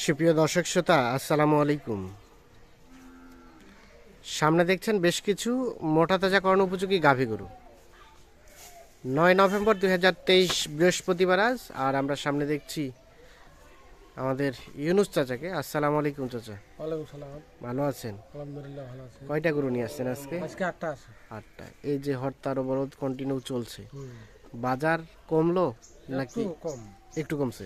সুপ্রিয় দর্শক শ্রোতা, আসসালামু আলাইকুম। সামনে দেখছেন বেশ কিছু মোটা তাজাকরণ উপযোগী গাভী গরু। 9 নভেম্বর 2023 বৃহস্পতিবার আজ। আর আমরা সামনে দেখছি আমাদের ইউনুস চাচাকে। আসসালামু আলাইকুম চাচা। ওয়ালাইকুম সালাম। ভালো আছেন? আলহামদুলিল্লাহ ভালো আছি। কয়টা গরু নিয়ে আসছেন আজকে? আজকে 8টা আছে। 8টা। এই যে হরতাল অবরোধ কন্টিনিউ চলছে, বাজার কমলো নাকি? একটু কম। একটু কমছে,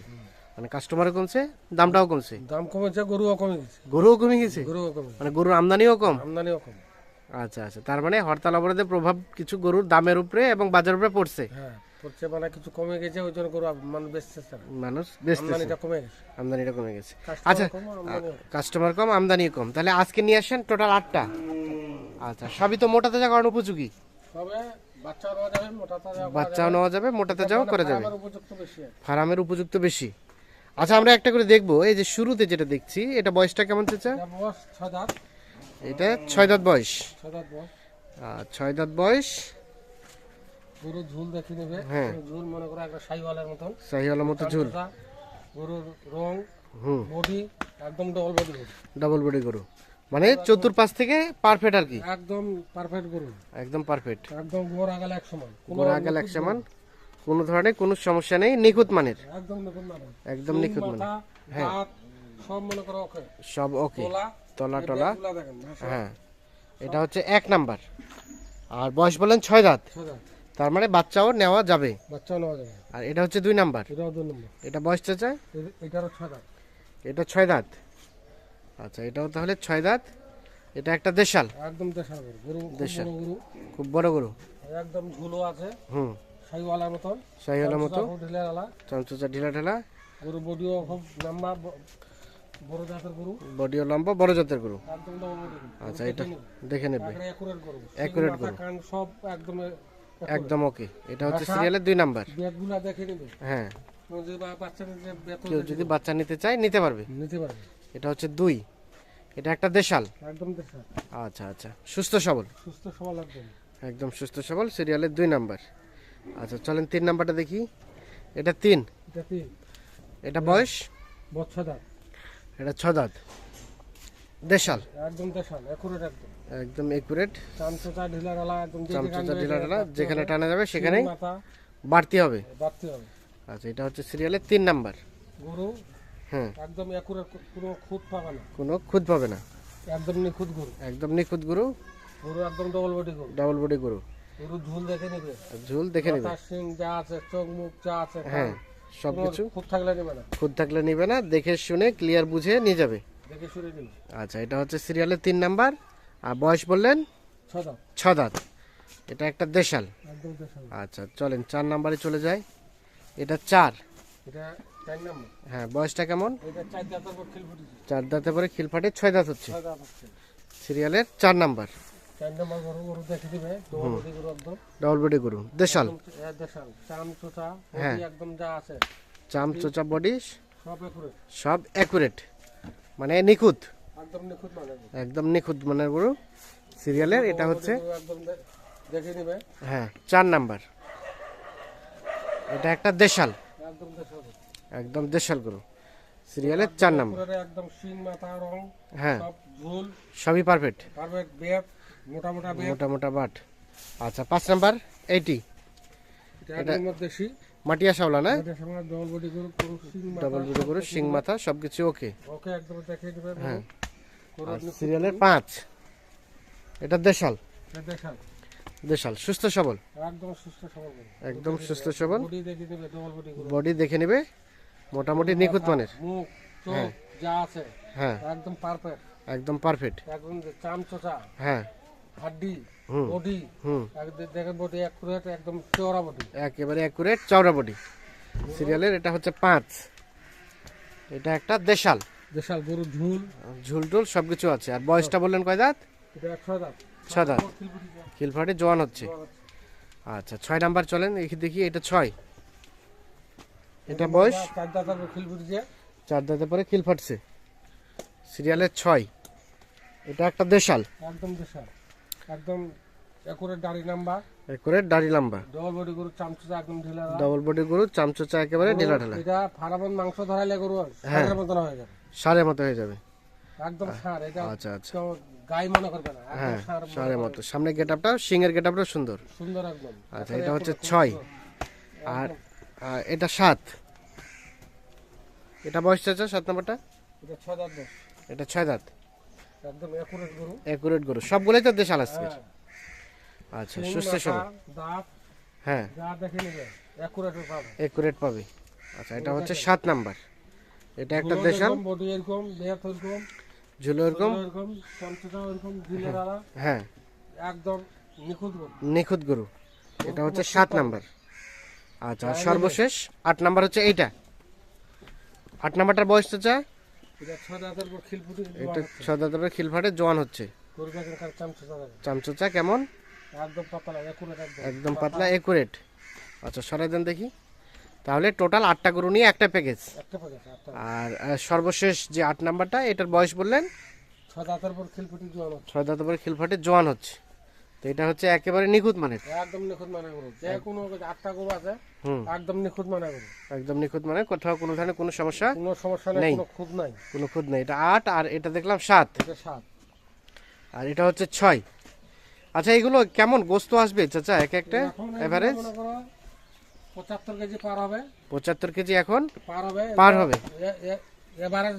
মানে কাস্টমারও কমছে, দামটাও কমছে। দাম কমেছে, গরুও কমে গেছে। গরুও কমে গেছে, গরুও কমে, মানে গরুর আমদানিও কম। আমদানিও কম। আচ্ছা আচ্ছা, তার মানে হরতাল অবরোধের প্রভাব কিছু গরুর দামের উপরে এবং বাজারের উপরে পড়ছে। হ্যাঁ, পড়ছে, মানে কিছু কমে গেছে, ওই জন্য গরু মানুষ বেচতেছে না। মানুষ বেচতেছে, আমদানিটা কমে গেছে। আমদানিটা কমে গেছে। কাস্টমার আচ্ছা, কম, আমদানিও কম। কাস্টমার কম, আমদানি কম। তাহলে আজকে নিয়ে আসেন টোটাল 8টা। আচ্ছা, সবই তো মোটা তাজা করার উপযোগী। তবে বাচ্চাও নেওয়া যাবে, মোটা তাজা বাচ্চাও নেওয়া যাবে, মোটা তাজাও করা যাবে। আমার উপযুক্ত বেশি আর কি। ফার্মের উপযুক্ত বেশি। আচ্ছা, আমরা একটা করে দেখবো। এই যে শুরুতে যেটা দেখছি, এটা বয়সটা কেমন চাচা? এটা বয়স 6 দাঁত। এটা 6 দাঁত বয়স। 6 দাঁত বয়স। 6 দাঁত বয়স। গরুর ঝুল দেখে নেবে। হ্যাঁ। ঝুল মনে করো একটা শাহিওয়ালের মতন। শাহিওয়ালার মতো ঝুল। গরুর রং, হুম, বডি একদম ডবল বডি গরু। ডাবল বডি গরু, মানে চতুর্পাশ থেকে পারফেক্ট আর কি। একদম পারফেক্ট গরু, একদম পারফেক্ট। একদম গোড়া গেল এক সমান, গোড়া আগেল এক সমান, কোনো ধরনের কোনো সমস্যা নেই, নিখুঁত মানের। একদম নতুন মানে, একদম নিখুঁত মানের। হ্যাঁ, দাঁত সব মনে করো ওকে, সব ওকে। তোলা তলা টলা। এগুলা দেখেন ভাষা, হ্যাঁ, এটা হচ্ছে 1 নাম্বার। আর বয়স বলেন 6 দাঁত, সোজা তার মানে বাচ্চাও নেওয়া যাবে। বাচ্চাও নেওয়া যাবে। আর এটা হচ্ছে 2 নাম্বার। এটাও 2 নম্বর, এটা বয়স চাচা? এটারও 6 দাঁত। এটা 6 দাঁত। আচ্ছা, এটাও তাহলে 6 দাঁত। এটা একটা দেশাল। একদম দেশাল গরু, গরু খুব দেশাল। বড় গরু, খুব বড় গরু। একদম ঝুলো আছে, হুম, শাহিওয়ালার মতন, শাহিওয়ালার মতো, ঢিলালা। চঞ্চচা ঢিলা ঢালা। গরু বডিও খুব লম্বা, বড় জাতের গরু, বডিও লম্বা, বড় জাতের গরু। একদম ডবল বডি গরু। আচ্ছা, এটা দেখে নেবে। একবারে একুরেট গরু, Accurate মাথা, গরু। কান সব একদম একদম ওকে। এটা হচ্ছে ভাষা? সিরিয়ালের 2 নাম্বার। ব্যাগগুলা দেখে নেবে। হ্যাঁ, যদি বাচ্চাদের যে বেতন কেউ যদি বাচ্চা নিতে চায় নিতে পারবে। নিতে পারবে। এটা হচ্ছে 2। এটা একটা দেশাল। একদম দেশাল, আচ্ছা আচ্ছা, সুস্থ সবল, সুস্থ সবল একদম। একদম সুস্থ সবল, সিরিয়ালের 2 নাম্বার। আচ্ছা, চলেন 3 নাম্বারটা দেখি। এটা 3। এটা 3, এটা বয়স? বছর দাঁত। এটা 6 দাঁত। দেশাল, একদম দেশাল, একুরেট একদম। একদম একুরেট। চামচোচা ঢিলা ঢালা একদম, চামচা ঢিলা ঢালা, যেখানে টানা যাবে সেখানেই মাথা বাড়তি হবে। বাড়তে হবে। আচ্ছা, এটা হচ্ছে সিরিয়ালের 3 নাম্বার। গরু হ্যাঁ, একদম একুরেট, কোনো খুঁত পাবে না, কোনো খুদ পাবে না, একদম নিখুঁত গরু। একদম নিখুঁত গরু, গরু একদম ডবল বডি গরু। ডাবল বডি গরু। গরু ঝুল দেখে নেবে, ঝুল দেখে নেবে। মাথা, শিং যা আছে, চোখ মুখ যা আছে, হ্যাঁ, সবকিছু খুব থাকলে নেবে না, খুদ থাকলে নিবে না, দেখে শুনে ক্লিয়ার বুঝে নিয়ে যাবে। দেখে শুনে নেবে। আচ্ছা, এটা হচ্ছে সিরিয়ালের 3 নাম্বার। আর বয়স বললেন 6 দাঁত। 6 দাঁত। এটা একটা দেশাল। একদম দেশাল। আচ্ছা, চলেন 4 নাম্বারে চলে যাই। এটা 4। এটা 4 নম্বর। হ্যাঁ, বয়সটা কেমন? এটা 4 দাঁতের পর খিল ফুটেছে। 4 দাঁতে পরে খিল ফাটে, 6 দাঁত হচ্ছে। 6 দাঁত হচ্ছে। সিরিয়ালের 4 নাম্বার। 4 নম্বর গরু, গরু দেখে দিবে, ডবল বডি গরু একদম। ডাবল বডি গরু, দেশাল। দেশাল, চাম চোচা হ্যাঁ। বডি একদম যা আছে, চাম চোচা বডি, সব একুরেট, সব অ্যাকুরেট, মানে নিখুঁত, একদম নিখুঁত মানে। একদম নিখুঁত মানের গরু। সিরিয়ালের এটা হচ্ছে, একদম দেখে নিবে, হ্যাঁ, 4 নাম্বার। এটা একটা দেশাল, একদম দেশাল, একদম দেশাল গরু। সিরিয়ালের 4 নাম্বার। একুরেট একদম, শিং মাথা রং হ্যাঁ, সব ঝুল সবই পারফেক্ট, পারফেক্ট, বেপ মোটা মোটা বেপ। মোটা মোটা বাট। আচ্ছা, 5 নাম্বার 80। এটা একদম দেশি মাটিয়া শাওলা না? এটা সঙ্গে ডবল বডি গরু, পুরো শিং মাথা, ডাবল বডি গরু, শিং মাথা, সবকিছু ওকে। ওকে একদম দেখে দিবে। হ্যাঁ। গরু আর আপনি সিরিয়ালের 5। এটা দেশাল, এটা দেশাল, দেশাল, সুস্থ সবল, একদম সুস্থ সবল গরু, একদম সুস্থ সবল। বডি দেখে দিবে, ডবল বডি গরু, বডি দেখে নেবে, মোটামুটি নিখুঁত মানের। মুখ হ্যাঁ। চোখ যা আছে হ্যাঁ, একদম পারফেক্ট, একদম পারফেক্ট। একদম চাম চোচা, হ্যাঁ, হাড্ডি, হুম বডি হুম, দেখেন, বডি একুরেট, একদম চওড়া বডি। একেবারে অ্যাকুরেট, চওড়া বডি। সিরিয়ালের এটা হচ্ছে 5। এটা একটা দেশাল, দেশাল গরু, ঝুল ঝুলটুল সবকিছু আছে। আর বয়সটা বললেন কয় দাঁত? এটা 6 দাঁত। 6 দাঁত। খিল ফুটেছে, খিলফাটে জোয়ান হচ্ছে। আচ্ছা, 6 নাম্বার চলেন দেখি। এটা 6। এটা বয়স? 4 দাঁতের পর খিল ফুটেছে। 4 দাঁতে পরে খিল ফাটছে। সিরিয়ালের 6। এটা একটা দেশাল, একদম দেশাল, একদম একুরেট দাড়ি নাম্বার, একুরেট দাড়ি লম্বা, ডবল বডি গরু চামচা একদম ঢিলা। ডবল বডি গরু, চামচোচা একেবারে ঢিলা ঢালা। এটা ফারাবন মাংস ধরাইলে গরু হ্যাঁ। সারের মতন হয়ে যাবে, সারের মতো হয়ে যাবে। একদম সার। এটা আচ্ছা আচ্ছা, তো গাই মনে করবে না, একদম হ্যাঁ সার সারের মতো। সামনে গেটআপটা, সিংয়ের গেটআপটা সুন্দর। সুন্দর একদম। আচ্ছা, এটা হচ্ছে 6 আর এটা 7। এটা বয়স চাচা 7 নম্বরটা? এটা 6 দাঁত বয়স, এটা 6 দাঁত, একদম একুরেট গরু। একুরেট গরু, সবগুলোই তো দেশাল আজকে। হ্যাঁ। আচ্ছা, শিং, সুস্থ মাথা, সবল। দাঁত হ্যাঁ, যা দেখে নেবে একুরেট পাবে। একুরেট পাবে। আচ্ছা, এটা হচ্ছে 7 নাম্বার। এটা একটা দেশাল, বডি এরকম, দেহ এরকম, ঝুলো এরকম। এরকম, চামচা এরকম, ঢিলা ঢালা, হ্যাঁ, একদম নিখুঁত গরু। নিখুঁত গরু। এটা হচ্ছে 7 নাম্বার। আচ্ছা, আর সর্বশেষ 8 নাম্বার হচ্ছে এইটা। 8 নাম্বারটার বয়স চাচা? এটা 6 দাঁতের পর খিলফুটি এটা 6 দাঁতের খিলফাটে জোয়ান হচ্ছে। গরু দেখেন চামচা দেখেন, চামচোচা কেমন? একদম পাতলা একুরেট, একদম পাতলা একুরেট। আচ্ছা, সরাই দেন দেখি। তাহলে টোটাল 8টা গরু নিয়ে একটা প্যাকেজ। একটা পাবে একটা। আর সর্বশেষ যে 8 নাম্বারটা, এটার বয়স বললেন 6 দাঁতের পর খিলফুটি জোয়ান, 6 দাঁতের পরে খিলফাটে জোয়ান হচ্ছে। তো এটা হচ্ছে একেবারে নিখুঁত মানের। একদম নিখুঁত মানে গরু। যে কোনো 8টা গরু আছে হুম, একদম নিখুঁত মানে গরু, একদম নিখুঁত মানে, কোথাও কোনো ধরনের কোনো সমস্যা, কোনো সমস্যা নেই, নেই। কোনো খুঁত নাই। কোনো খুঁত নেই। এটা 8 আর এটা দেখলাম 7 এটা 7। আর এটা হচ্ছে 6। আচ্ছা, এগুলো কেমন গোস্ত আসবে চাচা এক একটা এখন এভারেজ? মনে করো 75 কেজি পার হবে, 75 কেজি এখন পার হবে, পার হবে। এবারে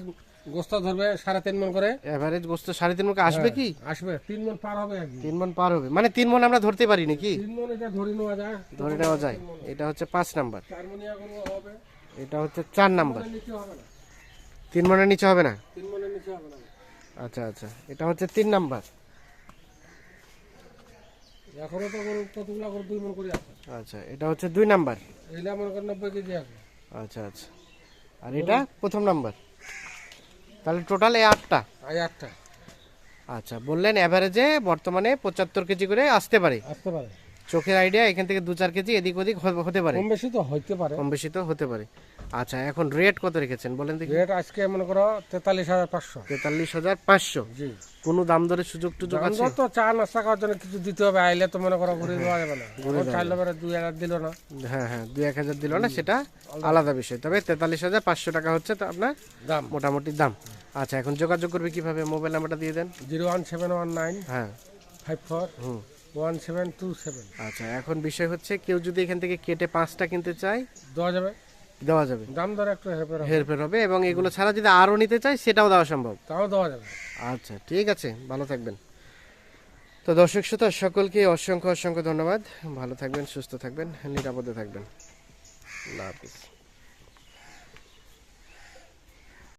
গোস্ত ধরবে 3.5 মণ করে। এভারেজ গোস্ত 3.5 মণ আসবে কি? আসবে 3 মণ পার হবে একদিন। 3 মণ পার হবে মানে 3 মণ আমরা ধরতে পারি নাকি? 3 মণ এটা ধরে নেওয়া যায়, ধরে নেওয়া যায়। এটা হচ্ছে 5 নাম্বার। 4 মণিয়া গরু হবে, এটা হচ্ছে 4 নাম্বার। নিচে হবে না, 3 মণের নিচে হবে না। 3 মণের নিচে হবে না। আচ্ছা আচ্ছা, এটা হচ্ছে 3 নাম্বার। এখনো তো গরু কতগুলা গরু 2 মণ করে আছে। আচ্ছা, এটা হচ্ছে 2 নাম্বার। এইলা মনে করেন 90 কেজি আছে। আচ্ছা আচ্ছা, আর এটা প্রথম নাম্বার। তাহলে টোটাল এই 8টা। আর 8টা আচ্ছা, বললেন এভারেজে বর্তমানে 75 কেজি করে আসতে পারে। আসতে পারে, চোখের আইডিয়া এখান থেকে 2-4 কেজি এদিক ওদিক হতে পারে, কম বেশি তো হইতে পারে। কম বেশি তো হতে পারে। আচ্ছা, এখন রেট কত রেখেছেন বলেন দেখি? রেট আজকে মনে করো 43,500। 43,500। জি, কোনো দাম দরে সুযোগ টুযোগ আছে? দাম তো চা নাস্তা খাওয়ার জন্য কিছু দিতে হবে, আইলে তো মনে করো ঘুরে দেওয়া যাবে না। চাইলে পরে 2,000 দিল না, হ্যাঁ হ্যাঁ, 2-1 দিল না, সেটা আলাদা বিষয়। তবে 43,500 টাকা হচ্ছে তো আপনার দাম। মোটামুটি দাম। আচ্ছা, এখন যোগাযোগ করবে কিভাবে? মোবাইল নাম্বারটা দিয়ে দেন। 01719 হ্যাঁ, 54 হুম। 1727 আচ্ছা, এখন বিষয় হচ্ছে কেউ যদি এখান থেকে কেটে 5টা কিনতে চায় দেওয়া যাবে, দেওয়া যাবে, দাম দর একটু হেরফের হবে, হেরফের হবে। এবং এগুলো ছাড়া যদি আরও নিতে চায় সেটাও দেওয়া সম্ভব। তাও দেওয়া যাবে। আচ্ছা, ঠিক আছে, ভালো থাকবেন। তো দর্শক শ্রোতা সকলকে অসংখ্য অসংখ্য ধন্যবাদ। ভালো থাকবেন, সুস্থ থাকবেন, নিরাপদে থাকবেন। আল্লাহ হাফিজ।